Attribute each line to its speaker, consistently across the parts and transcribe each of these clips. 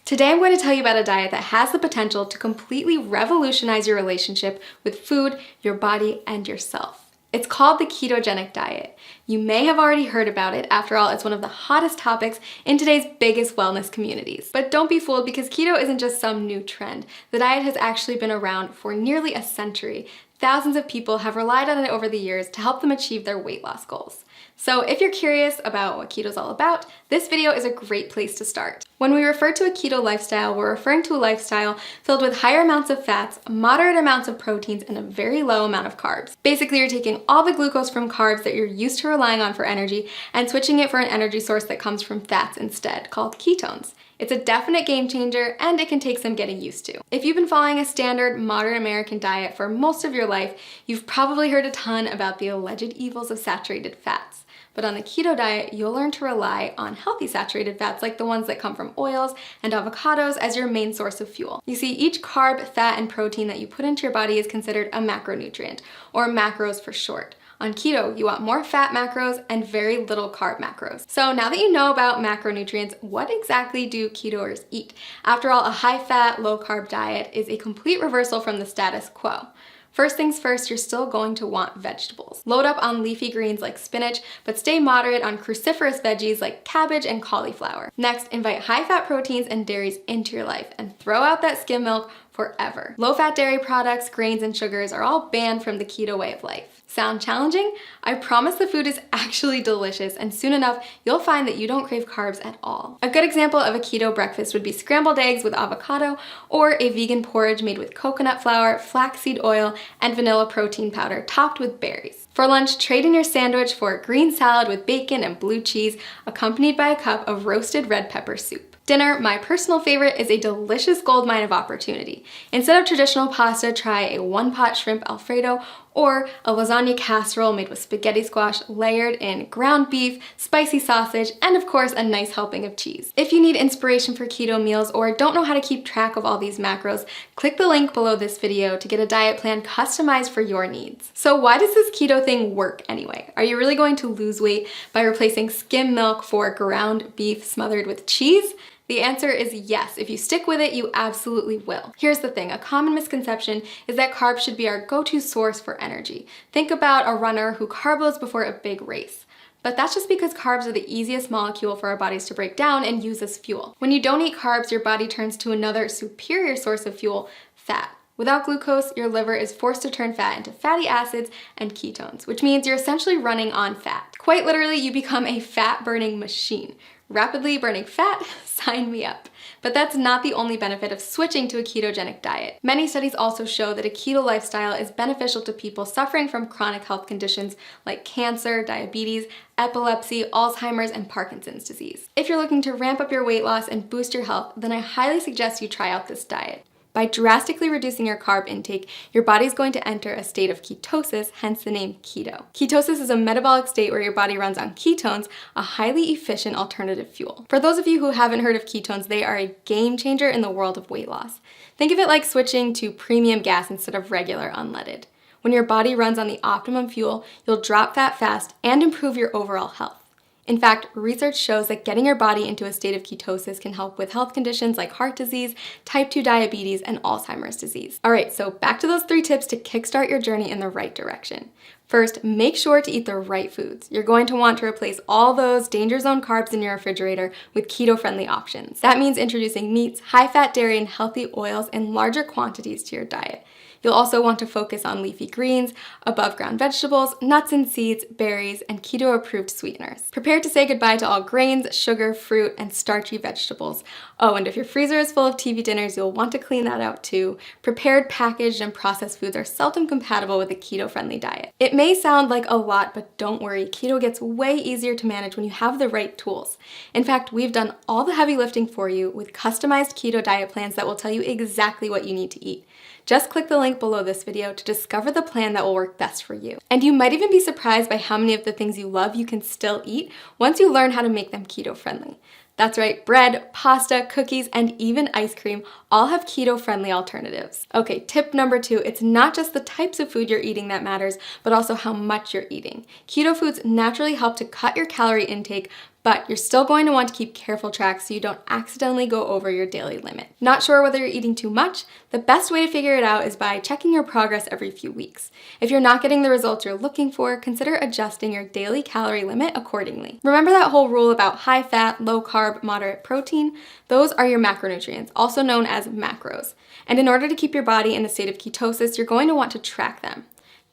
Speaker 1: Today I'm going to tell you about a diet that has the potential to completely revolutionize your relationship with food, your body, and yourself. It's called the ketogenic diet. You may have already heard about it. After all, it's one of the hottest topics in today's biggest wellness communities. But don't be fooled, because keto isn't just some new trend. The diet has actually been around for nearly a century. Thousands of people have relied on it over the years to help them achieve their weight loss goals. So if you're curious about what keto is all about, this video is a great place to start. When we refer to a keto lifestyle, we're referring to a lifestyle filled with higher amounts of fats, moderate amounts of proteins, and a very low amount of carbs. Basically, you're taking all the glucose from carbs that you're used to relying on for energy and switching it for an energy source that comes from fats instead, called ketones. It's a definite game changer, and it can take some getting used to. If you've been following a standard modern American diet for most of your life, you've probably heard a ton about the alleged evils of saturated fats. But on the keto diet, you'll learn to rely on healthy saturated fats like the ones that come from oils and avocados as your main source of fuel. You see, each carb, fat, and protein that you put into your body is considered a macronutrient, or macros for short. On keto, you want more fat macros and very little carb macros. So now that you know about macronutrients, what exactly do ketoers eat? After all, a high-fat, low-carb diet is a complete reversal from the status quo. First things first, you're still going to want vegetables. Load up on leafy greens like spinach, but stay moderate on cruciferous veggies like cabbage and cauliflower. Next, invite high-fat proteins and dairies into your life and throw out that skim milk forever. Low-fat dairy products, grains, and sugars are all banned from the keto way of life. Sound challenging? I promise the food is actually delicious, and soon enough, you'll find that you don't crave carbs at all. A good example of a keto breakfast would be scrambled eggs with avocado, or a vegan porridge made with coconut flour, flaxseed oil, and vanilla protein powder topped with berries. For lunch, trade in your sandwich for a green salad with bacon and blue cheese, accompanied by a cup of roasted red pepper soup. Dinner, my personal favorite, is a delicious goldmine of opportunity. Instead of traditional pasta, try a one-pot shrimp Alfredo or a lasagna casserole made with spaghetti squash layered in ground beef, spicy sausage, and of course a nice helping of cheese. If you need inspiration for keto meals or don't know how to keep track of all these macros, click the link below this video to get a diet plan customized for your needs. So why does this keto thing work anyway? Are you really going to lose weight by replacing skim milk for ground beef smothered with cheese? The answer is yes. If you stick with it, you absolutely will. Here's the thing, a common misconception is that carbs should be our go-to source for energy. Think about a runner who carb loads before a big race. But that's just because carbs are the easiest molecule for our bodies to break down and use as fuel. When you don't eat carbs, your body turns to another superior source of fuel, fat. Without glucose, your liver is forced to turn fat into fatty acids and ketones, which means you're essentially running on fat. Quite literally, you become a fat-burning machine. Rapidly burning fat? Sign me up. But that's not the only benefit of switching to a ketogenic diet. Many studies also show that a keto lifestyle is beneficial to people suffering from chronic health conditions like cancer, diabetes, epilepsy, Alzheimer's, and Parkinson's disease. If you're looking to ramp up your weight loss and boost your health, then I highly suggest you try out this diet. By drastically reducing your carb intake, your body's going to enter a state of ketosis, hence the name keto. Ketosis is a metabolic state where your body runs on ketones, a highly efficient alternative fuel. For those of you who haven't heard of ketones, they are a game changer in the world of weight loss. Think of it like switching to premium gas instead of regular unleaded. When your body runs on the optimum fuel, you'll drop fat fast and improve your overall health. In fact, research shows that getting your body into a state of ketosis can help with health conditions like heart disease, type 2 diabetes, and Alzheimer's disease. All right, so back to those 3 tips to kickstart your journey in the right direction. First, make sure to eat the right foods. You're going to want to replace all those danger zone carbs in your refrigerator with keto-friendly options. That means introducing meats, high-fat dairy, and healthy oils in larger quantities to your diet. You'll also want to focus on leafy greens, above-ground vegetables, nuts and seeds, berries, and keto-approved sweeteners. Prepare to say goodbye to all grains, sugar, fruit, and starchy vegetables. Oh, and if your freezer is full of TV dinners, you'll want to clean that out too. Prepared, packaged, and processed foods are seldom compatible with a keto-friendly diet. It may sound like a lot, but don't worry, keto gets way easier to manage when you have the right tools. In fact, we've done all the heavy lifting for you with customized keto diet plans that will tell you exactly what you need to eat. Just click the link below this video to discover the plan that will work best for you. And you might even be surprised by how many of the things you love you can still eat once you learn how to make them keto-friendly. That's right, bread, pasta, cookies, and even ice cream all have keto-friendly alternatives. Okay, tip number 2, it's not just the types of food you're eating that matters, but also how much you're eating. Keto foods naturally help to cut your calorie intake, but you're still going to want to keep careful track so you don't accidentally go over your daily limit. Not sure whether you're eating too much? The best way to figure it out is by checking your progress every few weeks. If you're not getting the results you're looking for, consider adjusting your daily calorie limit accordingly. Remember that whole rule about high fat, low carb, moderate protein? Those are your macronutrients, also known as macros. And in order to keep your body in a state of ketosis, you're going to want to track them.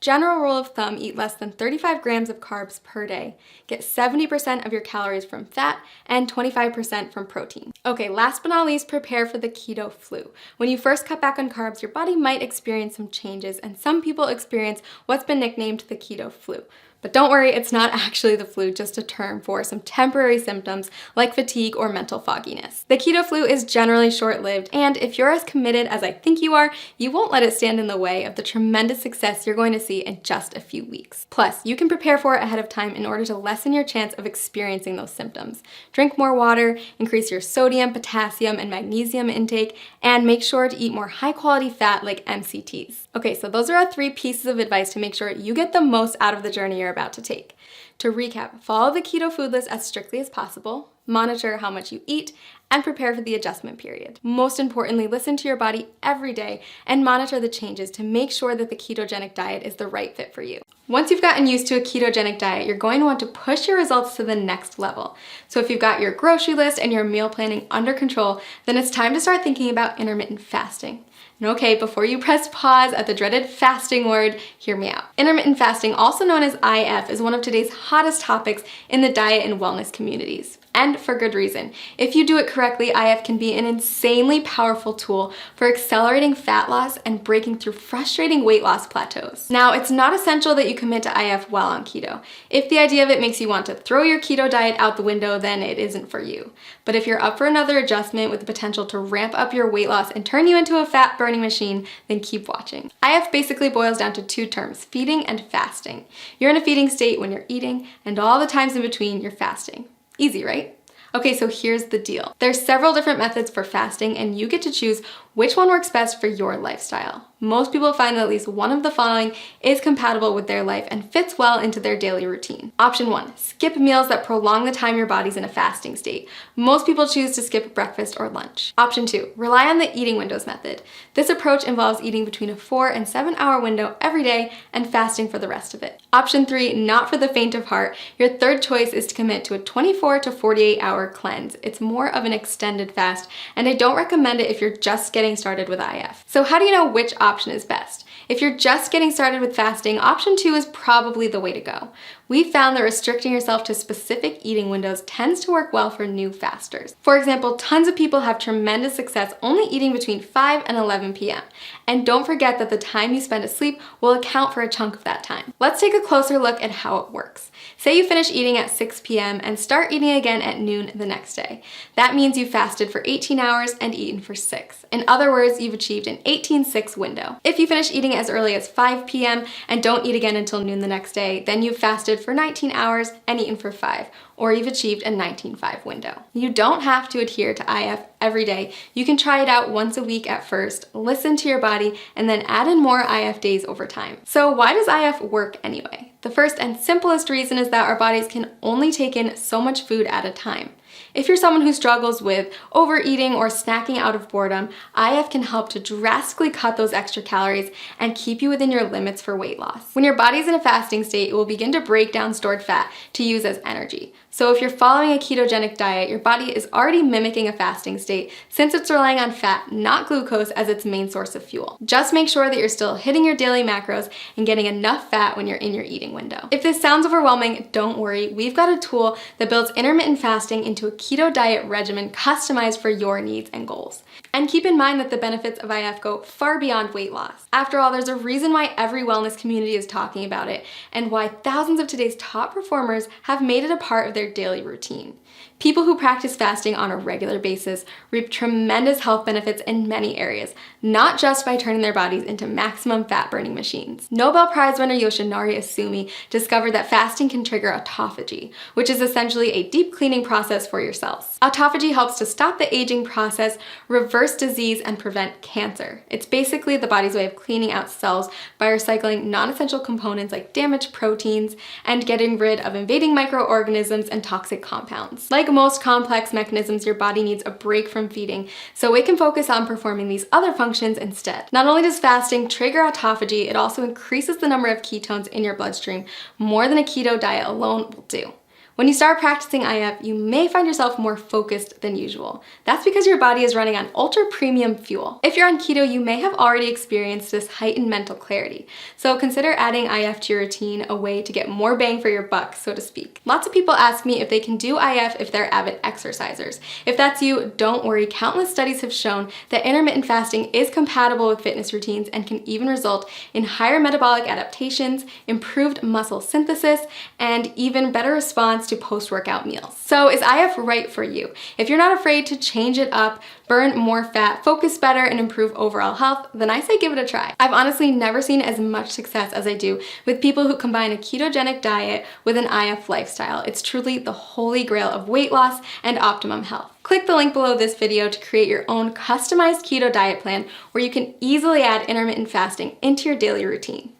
Speaker 1: General rule of thumb, eat less than 35 grams of carbs per day. Get 70% of your calories from fat and 25% from protein. Okay, last but not least, prepare for the keto flu. When you first cut back on carbs, your body might experience some changes, and some people experience what's been nicknamed the keto flu. But don't worry, it's not actually the flu, just a term for some temporary symptoms like fatigue or mental fogginess. The keto flu is generally short-lived, and if you're as committed as I think you are, you won't let it stand in the way of the tremendous success you're going to see in just a few weeks. Plus, you can prepare for it ahead of time in order to lessen your chance of experiencing those symptoms. Drink more water, increase your sodium, potassium, and magnesium intake, and make sure to eat more high-quality fat like MCTs. Okay, so those are our 3 pieces of advice to make sure you get the most out of the journey you're about to take. To recap, follow the keto food list as strictly as possible, monitor how much you eat, and prepare for the adjustment period. Most importantly, listen to your body every day and monitor the changes to make sure that the ketogenic diet is the right fit for you. Once you've gotten used to a ketogenic diet, you're going to want to push your results to the next level. So if you've got your grocery list and your meal planning under control, then it's time to start thinking about intermittent fasting. And okay, before you press pause at the dreaded fasting word, hear me out. Intermittent fasting, also known as IF, is one of today's hottest topics in the diet and wellness communities. And for good reason. If you do it correctly, IF can be an insanely powerful tool for accelerating fat loss and breaking through frustrating weight loss plateaus. Now, it's not essential that you commit to IF while on keto. If the idea of it makes you want to throw your keto diet out the window, then it isn't for you. But if you're up for another adjustment with the potential to ramp up your weight loss and turn you into a fat burning machine, then keep watching. IF basically boils down to 2 terms, feeding and fasting. You're in a feeding state when you're eating, and all the times in between you're fasting. Easy, right? Okay, so here's the deal. There's several different methods for fasting, and you get to choose which one works best for your lifestyle. Most people find that at least one of the following is compatible with their life and fits well into their daily routine. Option 1, skip meals that prolong the time your body's in a fasting state. Most people choose to skip breakfast or lunch. Option 2, rely on the eating windows method. This approach involves eating between a 4 and 7 hour window every day and fasting for the rest of it. Option 3, not for the faint of heart. Your third choice is to commit to a 24 to 48 hour cleanse. It's more of an extended fast, and I don't recommend it if you're just getting started with IF. So how do you know which option is best? If you're just getting started with fasting, option 2 is probably the way to go. We found that restricting yourself to specific eating windows tends to work well for new fasters. For example, tons of people have tremendous success only eating between 5 and 11 p.m. And don't forget that the time you spend asleep will account for a chunk of that time. Let's take a closer look at how it works. Say you finish eating at 6 p.m. and start eating again at noon the next day. That means you fasted for 18 hours and eaten for 6. In other words, you've achieved an 18-6 window. If you finish eating as early as 5 p.m. and don't eat again until noon the next day, then you've fasted for 19 hours and eaten for 5, or you've achieved a 19-5 window. You don't have to adhere to IF every day. You can try it out once a week at first, listen to your body, and then add in more IF days over time. So why does IF work anyway? The first and simplest reason is that our bodies can only take in so much food at a time. If you're someone who struggles with overeating or snacking out of boredom, IF can help to drastically cut those extra calories and keep you within your limits for weight loss. When your body's in a fasting state, it will begin to break down stored fat to use as energy. So if you're following a ketogenic diet, your body is already mimicking a fasting state since it's relying on fat, not glucose, as its main source of fuel. Just make sure that you're still hitting your daily macros and getting enough fat when you're in your eating window. If this sounds overwhelming, don't worry. We've got a tool that builds intermittent fasting into a keto diet regimen customized for your needs and goals. And keep in mind that the benefits of IF go far beyond weight loss. After all, there's a reason why every wellness community is talking about it and why thousands of today's top performers have made it a part of their daily routine. People who practice fasting on a regular basis reap tremendous health benefits in many areas, not just by turning their bodies into maximum fat-burning machines. Nobel Prize winner Yoshinari Asumi discovered that fasting can trigger autophagy, which is essentially a deep cleaning process for your cells. Autophagy helps to stop the aging process, reverse disease, and prevent cancer. It's basically the body's way of cleaning out cells by recycling non-essential components like damaged proteins and getting rid of invading microorganisms and toxic compounds. Like most complex mechanisms, your body needs a break from feeding, so it can focus on performing these other functions instead. Not only does fasting trigger autophagy, it also increases the number of ketones in your bloodstream more than a keto diet alone will do. When you start practicing IF, you may find yourself more focused than usual. That's because your body is running on ultra premium fuel. If you're on keto, you may have already experienced this heightened mental clarity. So consider adding IF to your routine, a way to get more bang for your buck, so to speak. Lots of people ask me if they can do IF if they're avid exercisers. If that's you, don't worry. Countless studies have shown that intermittent fasting is compatible with fitness routines and can even result in higher metabolic adaptations, improved muscle synthesis, and even better response to post-workout meals. So is IF right for you? If you're not afraid to change it up, burn more fat, focus better, and improve overall health, then I say give it a try. I've honestly never seen as much success as I do with people who combine a ketogenic diet with an IF lifestyle. It's truly the holy grail of weight loss and optimum health. Click the link below this video to create your own customized keto diet plan where you can easily add intermittent fasting into your daily routine.